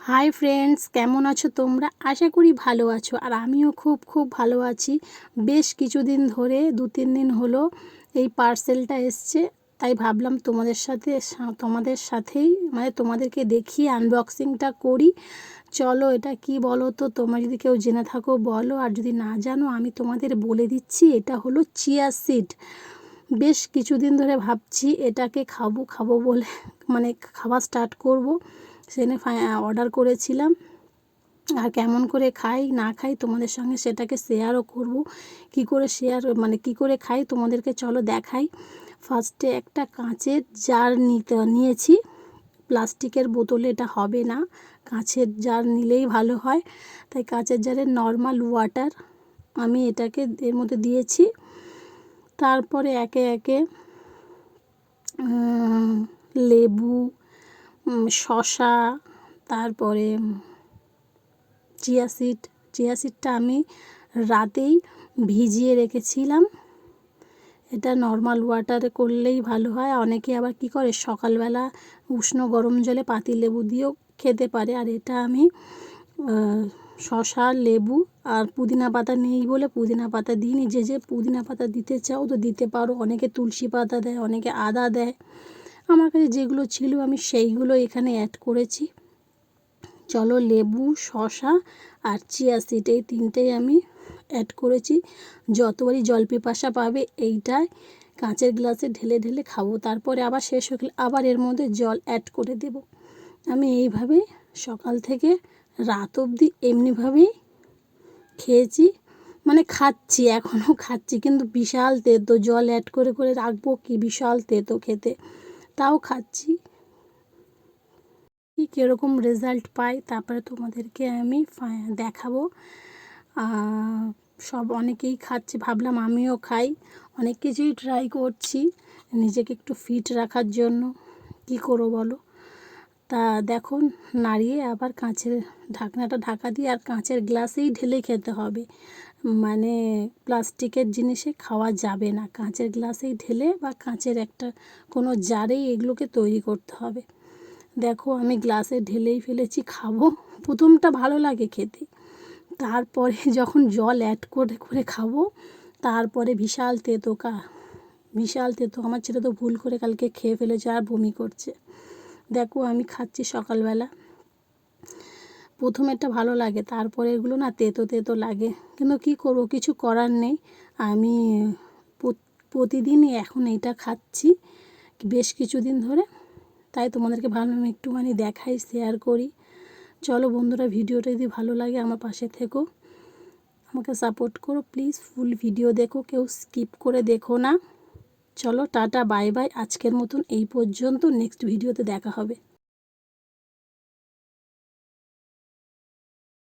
Hi friends, কেমন আছো তোমরা? আশা করি ভালো আছো। আর আমিও খুব ভালো আছি। বেশ কিছুদিন ধরে 2-3 দিন হলো এই পার্সেলটা এসছে, তাই ভাবলাম তোমাদের সাথেই মানে তোমাদেরকে দেখিয়ে আনবক্সিংটা করি। চলো, এটা কি বলো তো? তোমরা যদি কেউ জেনে থাকো বলো, আর যদি না জানো আমি তোমাদের বলে দিচ্ছি। এটা হলো চিয়া সিড। বেশ কিছুদিন ধরে ভাবছি এটাকে খাবো বলে, মানে খাওয়া স্টার্ট করব। সেখানে অর্ডার করেছিলাম, আর কেমন করে খাই না খাই তোমাদের সঙ্গে সেটাকে শেয়ারও করব। কি করে খাই তোমাদেরকে চলো দেখাই। ফার্স্টে একটা কাঁচের জার নিয়েছি। প্লাস্টিকের বোতলে এটা হবে না, কাঁচের জার নিলেই ভালো হয়। তাই কাঁচের জারের নর্মাল ওয়াটার আমি এটাকে এর মধ্যে দিয়েছি। তারপরে একে একে লেবু, শসা, তারপরে চিয়া সিডটা আমি রাতেই ভিজিয়ে রেখেছিলাম। এটা নর্মাল ওয়াটারে করলেই ভালো হয়। অনেকে আবার কি করে সকালবেলা উষ্ণ গরম জলে পাতিলেবু দিয়েও খেতে পারে। আর এটা আমি শসা, লেবু আর পুদিনা পাতা নেই বলে পুদিনা পাতা দিইনি। যে পুদিনা পাতা দিতে চাও তো দিতে পারো। অনেকে তুলসী পাতা দেয়, অনেকে আদা দেয়। আমার কাছে যেগুলো ছিল আমি সেইগুলো এখানে অ্যাড করেছি। চলো, লেবু, শসা আর চিয়া সিড এই তিনটেই আমি অ্যাড করেছি। যতবারই জল পিপাসা পাবে এইটাই কাঁচের গ্লাসে ঢেলে ঢেলে খাবো। তারপরে আবার শেষ হয়ে গেলে আবার এর মধ্যে জল অ্যাড করে দেব। আমি এইভাবে সকাল থেকে রাত অবধি এমনিভাবেই খেয়েছি, মানে খাচ্ছি, এখনও খাচ্ছি। কিন্তু বিশাল তেতো, জল অ্যাড করে করে রাখবো কি, বিশাল তেতো খেতে, তাও খাচ্ছি। কীরকম রেজাল্ট পাই তারপরে তোমাদেরকে আমি দেখাবো। অনেকেই খাচ্ছে, ভাবলাম আমিও খাই। অনেক কিছুই ট্রাই করছি নিজেকে একটু ফিট রাখার জন্য। কি করবো বলো? তা দেখো, নাড়িয়ে আবার কাঁচের ঢাকনাটা ঢাকা দিয়ে আর কাঁচের গ্লাসেই ঢেলে খেতে হবে। মানে প্লাস্টিকের জিনিসে খাওয়া যাবে না। কাঁচের গ্লাসেই ঢেলে বা কাঁচের একটা কোনো জারেই এগুলোকে তৈরি করতে হবে। দেখো, আমি গ্লাসে ঢেলেই ফেলেছি, খাবো। প্রথমটা ভালো লাগে খেতে, তারপরে যখন জল অ্যাড করে করে খাবো তারপরে বিশাল তেতো। আমার ছেলে তো ভুল করে কালকে খেয়ে ফেলেছে আর বমি করছে। দেখো, আমি খাচ্ছি সকালবেলা। প্রথমেরটা ভালো লাগে, তারপরে এগুলো না তেতো তেতো লাগে। কিন্তু কী করবো, কিছু করার নেই। আমি প্রতিদিনই এখন এইটা খাচ্ছি বেশ কিছুদিন ধরে। তাই তোমাদেরকে ভাবলাম একটুখানি দেখাই, শেয়ার করি। চলো বন্ধুরা, ভিডিওটা যদি ভালো লাগে আমার পাশে থেকো, আমাকে সাপোর্ট করো প্লিজ। ফুল ভিডিও দেখো, কেউ স্কিপ করে দেখো না। চলো, টাটা, বাই বাই। আজকের মতন এই পর্যন্ত। নেক্সট ভিডিওতে দেখা হবে।